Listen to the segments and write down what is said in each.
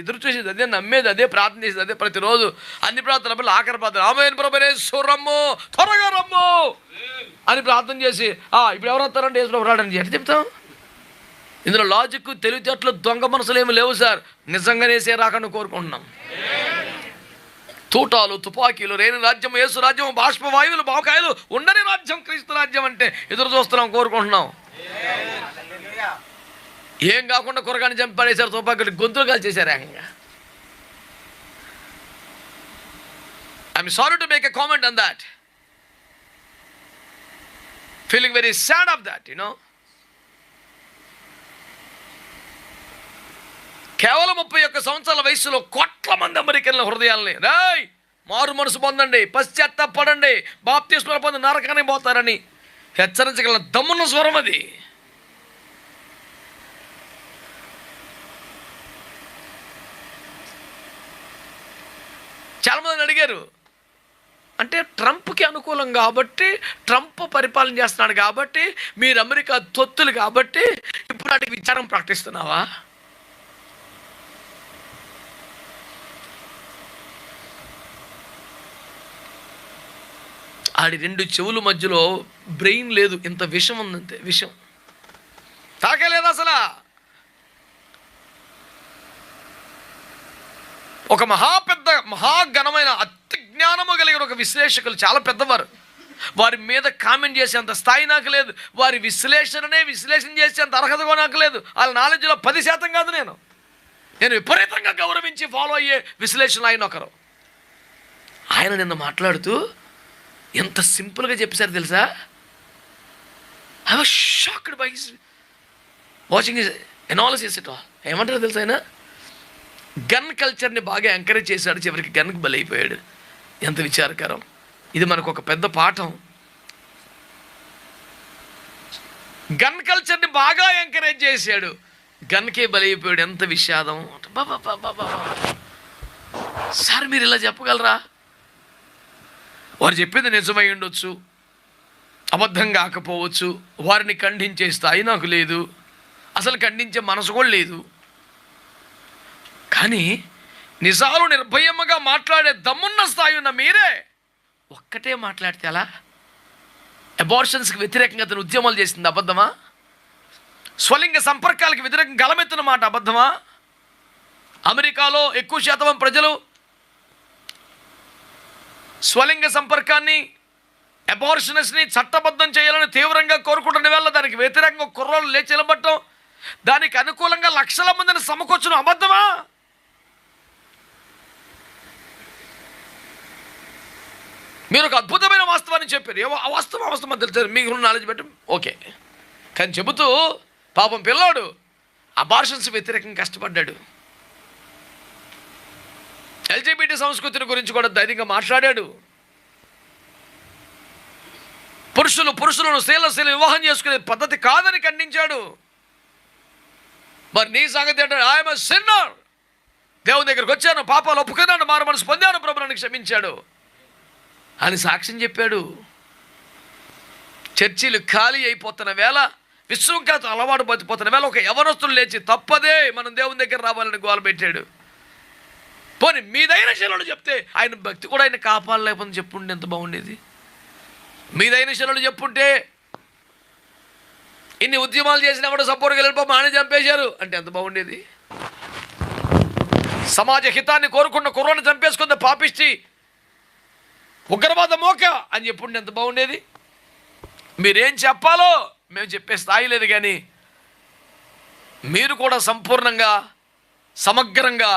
ఎదురు చూసేది అదే, నమ్మేది అదే, ప్రార్థన చేసేది అదే. ప్రతిరోజు అన్ని ప్రార్థనలు ఆఖరి ప్రార్థన ఆమేన్ ప్రభువే రమ్ము, త్వరగా రమ్ము అని ప్రార్థన చేసి ఇప్పుడు ఎవరు వస్తారంటే యేసు ప్రభు రాడని ఎట్లా చెప్తాం? ఇందులో లాజిక్, తెలివితేటలు, దొంగ మనసులు ఏమి లేవు సార్. నిజంగానే యేసే రాకుండా కోరుకుంటున్నాం. తూటాలు, తుపాకీలు, రేణు రాజ్యం, యేసు రాజ్యం, బాష్పవాయువులు, బాకాయలు ఉండని రాజ్యం క్రీస్తు రాజ్యం అంటే ఎదురు చూస్తున్నాం, కోరుకుంటున్నాం. ఏం కాకుండా కురగాని చంపి పడేశారు, తుపాకీలు గొంతులు కాల్చేశారు ఏకంగా. I'm sorry to make a comment on that, feeling very sad of that, కేవలం 31 సంవత్సరాల వయసులో కోట్ల మంది అమెరికన్ల హృదయాల్ని మారు మనసు పొందండి, పశ్చాత్తాపడండి, బాప్తిస్మాలు పొంది నరకానికి పోతారని హెచ్చరించగల దమ్మున్న స్వరం అది. చాలామంది అడిగారు, అంటే ట్రంప్కి అనుకూలం కాబట్టి, ట్రంప్ పరిపాలన చేస్తున్నాడు కాబట్టి, మీరు అమెరికా తొత్తులు కాబట్టి ఇప్పుడు వాటికి విచారం ప్రకటిస్తున్నావా? ఆడి 2 చెవుల మధ్యలో బ్రెయిన్ లేదు, ఇంత విషం ఉందంతే. విషం తాకలేదు అసలు. ఒక మహాఘనమైన అతి జ్ఞానము కలిగిన ఒక విశ్లేషకులు, చాలా పెద్దవారు, వారి మీద కామెంట్ చేసేంత స్థాయి నాకు లేదు. వారి విశ్లేషణ చేసేంత అర్హత కూడా నాకు లేదు. వాళ్ళ నాలెడ్జ్లో 10% కాదు. నేను విపరీతంగా గౌరవించి ఫాలో అయ్యే విశ్లేషణ ఆయన ఒకరు. ఆయన నిన్న మాట్లాడుతూ ఎంత సింపుల్గా చెప్పేశారు తెలుసా? I was shocked by his watching his analysis it all. ఏమంటారు తెలుసా? ఆయన గన్ కల్చర్ని బాగా ఎంకరేజ్ చేశాడు, చివరికి గన్కి బలైపోయాడు. ఎంత విచారకరం. ఇది మనకు ఒక పెద్ద పాఠం. గన్ కల్చర్ని బాగా ఎంకరేజ్ చేశాడు, గన్కే బలైపోయాడు. ఎంత విషాదం. సార్ మీరు ఇలా చెప్పగలరా? వారు చెప్పింది నిజమై ఉండొచ్చు, అబద్ధం కాకపోవచ్చు. వారిని ఖండించే స్థాయి నాకు లేదు, అసలు ఖండించే మనసు కూడా లేదు. కానీ నిజాలు నిర్భయముగా మాట్లాడే దమ్మున్న స్థాయి ఉన్న మీరే ఒక్కటే మాట్లాడితే అలా? అబార్షన్స్కి వ్యతిరేకంగా అతను ఉద్యమాలు చేసింది అబద్ధమా? స్వలింగ సంపర్కాలకు వ్యతిరేకంగా గలమెత్తిన మాట అబద్ధమా? అమెరికాలో ఎక్కువ శాతం ప్రజలు స్వలింగ సంపర్కాన్ని, అబార్షనస్ని చట్టబద్ధం చేయాలని తీవ్రంగా కోరుకుంటున్న వేళ దానికి వ్యతిరేకంగా కుర్రోళ్ళు లేచి నిలబడటం, దానికి అనుకూలంగా లక్షల మందిని సమకూర్చడం అబద్ధమా? మీరు ఒక అద్భుతమైన వాస్తవాన్ని చెప్పారు. ఏవో అవాస్తవం తెలుసు, మీకు నాలెడ్జ్ పెట్టి ఓకే. కానీ చెబుతూ పాపం పిల్లోడు అబార్షన్స్ వ్యతిరేకంగా కష్టపడ్డాడు. ఎల్జీబీటీ సంస్కృతిని గురించి కూడా ధైర్యంగా మాట్లాడాడు. పురుషులను స్త్రీలను వివాహం చేసుకునే పద్ధతి కాదని ఖండించాడు. మరి నీ సంగతి అంటే ఐఎమ్ ఎ సిన్నర్, దేవుని దగ్గరికి వచ్చాను, పాపాలు ఒప్పుకున్నాను, మారు మనసు పొందాను, ప్రభు నన్ను క్షమించాడు అని సాక్ష్యం చెప్పాడు. చర్చిలు ఖాళీ అయిపోతున్న వేళ, విశృంఖలతో అలవాటు పడిపోతున్న వేళ ఒక యవనస్తులు లేచి తప్పదే మనం దేవుని దగ్గర రావాలని గోల పెట్టాడు. పోనీ మీదైన శైలులు చెప్తే ఆయన భక్తి కూడా ఆయన కాపాడలేకపోతే చెప్పుంటే ఎంత బాగుండేది. మీదైన శైలులు చెప్పుంటే ఇన్ని ఉద్యమాలు చేసినా కూడా సపోర్ట్గా వెళ్ళిపో ఆయన చంపేశారు అంటే ఎంత బాగుండేది. సమాజ హితాన్ని కోరుకున్న కుర్రాన్ని చంపేసుకుంది పాపిష్టి ఉగ్రవాద మోక అని చెప్పుంటే ఎంత బాగుండేది. మీరేం చెప్పాలో మేము చెప్పే స్థాయి లేదు, కానీ మీరు కూడా సంపూర్ణంగా సమగ్రంగా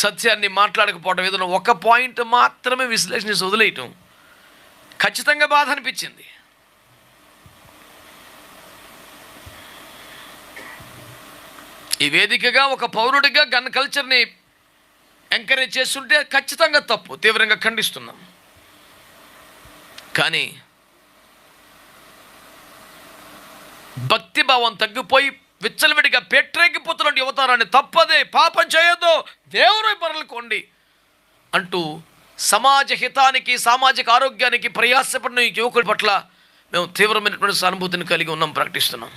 సత్యాన్ని మాట్లాడకపోవడం, ఏదైనా ఒక పాయింట్ మాత్రమే విశ్లేషణ వదిలేయటం ఖచ్చితంగా బాధ అనిపించింది. ఈ వేదికగా ఒక పౌరుడిగా గన్ కల్చర్ని ఎంకరేజ్ చేస్తుంటే ఖచ్చితంగా తప్పు, తీవ్రంగా ఖండిస్తున్నాం. కానీ భక్తి భావం తగ్గిపోయి విచ్చలవిడిగా పెట్టరేగిపోతున్న యువతరాన్ని తప్పదే, పాపం చేయొద్దు, దేవుని పనులుకోండి అంటూ సమాజ హితానికి, సామాజిక ఆరోగ్యానికి ప్రయాసపడిన యువకుడి పట్ల మేము తీవ్రమైనటువంటి సానుభూతిని కలిగి ఉన్నాం, ప్రకటిస్తున్నాం.